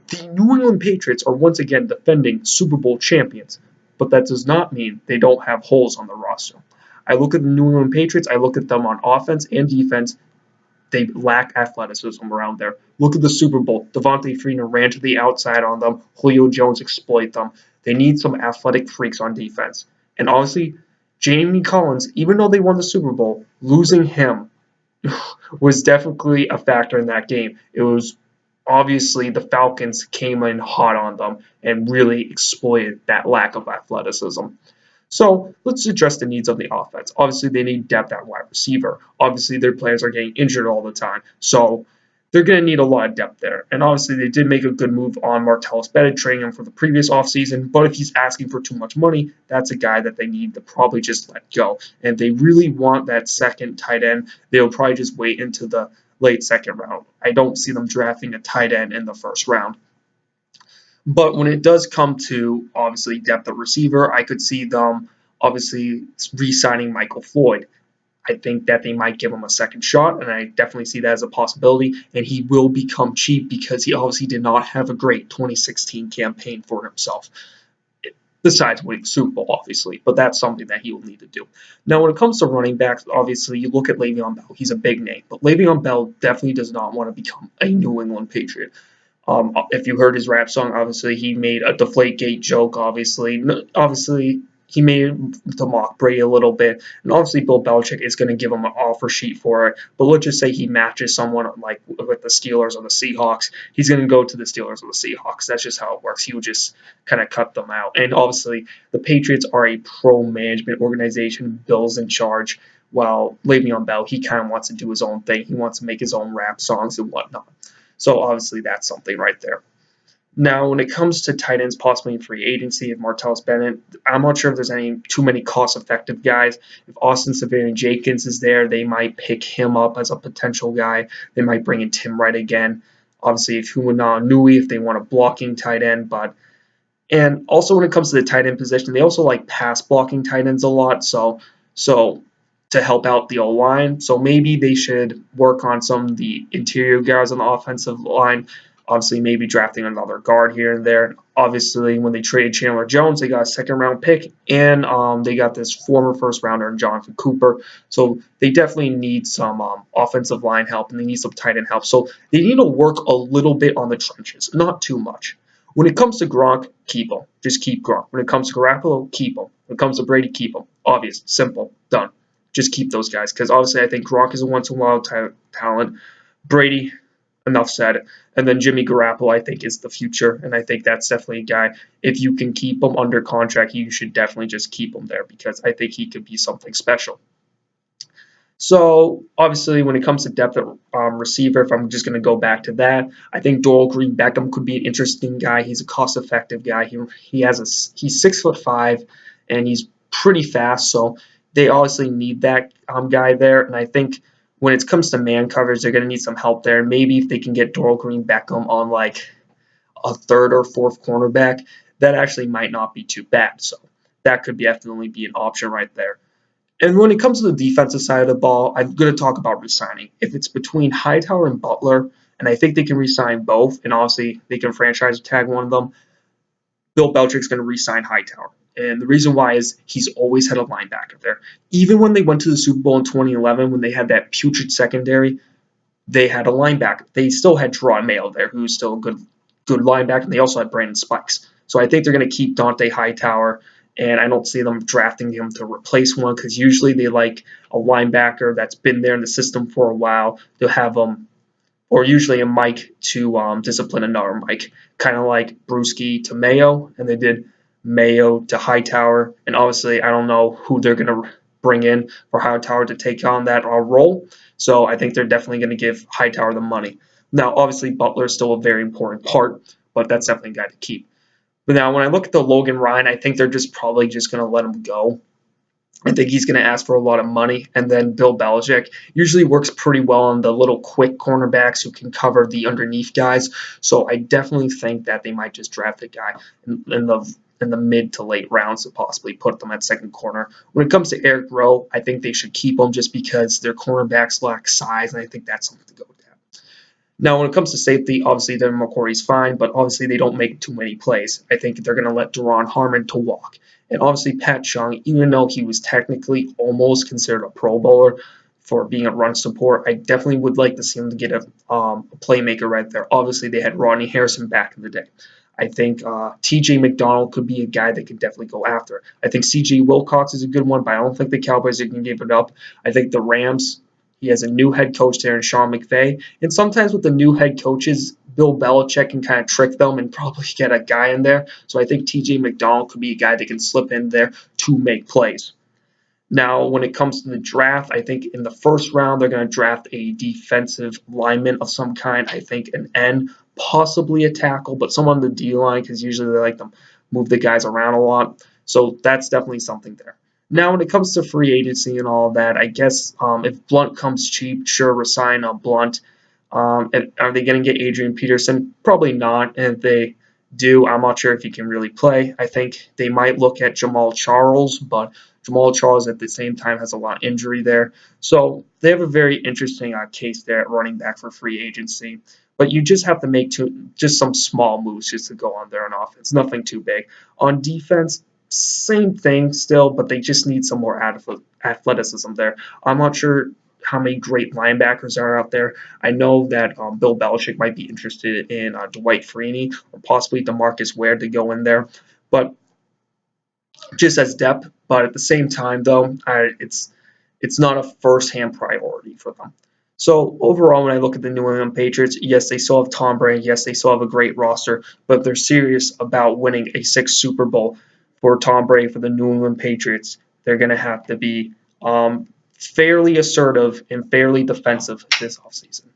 The New England Patriots are once again defending Super Bowl champions, but that does not mean they don't have holes on the roster. I look at the New England Patriots, I look at them on offense and defense. They lack athleticism around there. Look at the Super Bowl. Devontae Freeman ran to the outside on them. Julio Jones exploit them. They need some athletic freaks on defense. And honestly, Jamie Collins, even though they won the Super Bowl, losing him was definitely a factor in that game. It was obviously the Falcons came in hot on them and really exploited that lack of athleticism. So let's address the needs of the offense. Obviously, they need depth at wide receiver. Obviously, their players are getting injured all the time. So they're going to need a lot of depth there. And obviously, they did make a good move on Martellus Bennett, trading him for the previous offseason. But if he's asking for too much money, that's a guy that they need to probably just let go. And if they really want that second tight end, they'll probably just wait into the late second round. I don't see them drafting a tight end in the first round. But when it does come to obviously depth of receiver, I could see them obviously re-signing Michael Floyd. I think that they might give him a second shot, and I definitely see that as a possibility. And he will become cheap because he obviously did not have a great 2016 campaign for himself. Besides winning the Super Bowl, obviously, but that's something that he will need to do. Now, when it comes to running backs, obviously, you look at Le'Veon Bell. He's a big name, but Le'Veon Bell definitely does not want to become a New England Patriot. If you heard his rap song, obviously he made a Deflategate joke. Obviously he made it to mock Brady a little bit, and obviously Bill Belichick is going to give him an offer sheet for it. But let's just say he matches someone like with the Steelers or the Seahawks, he's going to go to the Steelers or the Seahawks. That's just how it works. He would just kind of cut them out. And obviously the Patriots are a pro management organization. Bill's in charge. While Le'Veon Bell, he kind of wants to do his own thing. He wants to make his own rap songs and whatnot. So obviously that's something right there. Now, when it comes to tight ends, possibly in free agency, if Martellus Bennett, I'm not sure if there's any too many cost-effective guys. If Austin Seferian-Jenkins is there, they might pick him up as a potential guy. They might bring in Tim Wright again. Obviously, if Humana Nui, if they want a blocking tight end, and also when it comes to the tight end position, they also like pass blocking tight ends a lot. So to help out the O line. So maybe they should work on some of the interior guys on the offensive line. Obviously, maybe drafting another guard here and there. Obviously, when they traded Chandler Jones, they got a second-round pick, and they got this former first-rounder in Jonathan Cooper. So they definitely need some offensive line help, and they need some tight end help. So they need to work a little bit on the trenches, not too much. When it comes to Gronk, keep him. Just keep Gronk. When it comes to Garoppolo, keep him. When it comes to Brady, keep him. Obvious, simple, done. Just keep those guys because obviously I think Gronk is a once-in-a-while talent. Brady, enough said. And then Jimmy Garoppolo, I think, is the future, and I think that's definitely a guy. If you can keep him under contract, you should definitely just keep him there because I think he could be something special. So obviously, when it comes to depth at receiver, if I'm just going to go back to that, I think Doral Green Beckham could be an interesting guy. He's a cost-effective guy. He's 6'5", and he's pretty fast. So they obviously need that guy there. And I think when it comes to man coverage, they're going to need some help there. Maybe if they can get Doral Green Beckham on like a third or fourth cornerback, that actually might not be too bad. So that could definitely be an option right there. And when it comes to the defensive side of the ball, I'm going to talk about resigning. If it's between Hightower and Butler, and I think they can resign both, and obviously they can franchise tag one of them, Bill Belichick's going to resign Hightower. And the reason why is he's always had a linebacker there. Even when they went to the Super Bowl in 2011, when they had that putrid secondary, they had a linebacker. They still had Jerron Mayo there, who's still a good linebacker, and they also had Brandon Spikes. So I think they're going to keep Dante Hightower, and I don't see them drafting him to replace one because usually they like a linebacker that's been there in the system for a while to have them, or usually a Mike to discipline another Mike, kind of like Bruschi to Mayo, and they did Mayo to Hightower, and obviously I don't know who they're going to bring in for Hightower to take on that role, so I think they're definitely going to give Hightower the money. Now, obviously Butler is still a very important part, but that's definitely a guy to keep. But now, when I look at the Logan Ryan, I think they're just probably just going to let him go. I think he's going to ask for a lot of money. And then Bill Belichick usually works pretty well on the little quick cornerbacks who can cover the underneath guys. So I definitely think that they might just draft a guy in the mid to late rounds to possibly put them at second corner. When it comes to Eric Rowe, I think they should keep him just because their cornerbacks lack size, and I think that's something to go with that. Now, when it comes to safety, obviously Devin McCourty's fine, but obviously they don't make too many plays. I think they're going to let Duron Harmon to walk. And obviously Pat Chung, even though he was technically almost considered a Pro Bowler for being a run support, I definitely would like to see him to get a playmaker right there. Obviously, they had Rodney Harrison back in the day. I think T.J. McDonald could be a guy that could definitely go after. I think C.J. Wilcox is a good one, but I don't think the Cowboys are going to give it up. I think the Rams, he has a new head coach there in Sean McVay. And sometimes with the new head coaches, Bill Belichick can kind of trick them and probably get a guy in there. So I think TJ McDonald could be a guy that can slip in there to make plays. Now, when it comes to the draft, I think in the first round, they're going to draft a defensive lineman of some kind. I think an end, possibly a tackle, but someone on the D line because usually they like to move the guys around a lot. So that's definitely something there. Now, when it comes to free agency and all of that, I guess if Blunt comes cheap, sure, resign a Blunt. And are they going to get Adrian Peterson? Probably not. And if they do, I'm not sure if he can really play. I think they might look at Jamal Charles, but Jamal Charles at the same time has a lot of injury there. So they have a very interesting case there at running back for free agency. But you just have to make just some small moves just to go on there on offense. Nothing too big. On defense, same thing still, but they just need some more athleticism there. I'm not sure how many great linebackers are out there. I know that Bill Belichick might be interested in Dwight Freeney or possibly DeMarcus Ware to go in there, but just as depth. But at the same time, though, it's not a first-hand priority for them. So overall, when I look at the New England Patriots, yes, they still have Tom Brady. Yes, they still have a great roster, but if they're serious about winning a sixth Super Bowl for Tom Brady for the New England Patriots, they're going to have to be fairly assertive and fairly defensive this offseason.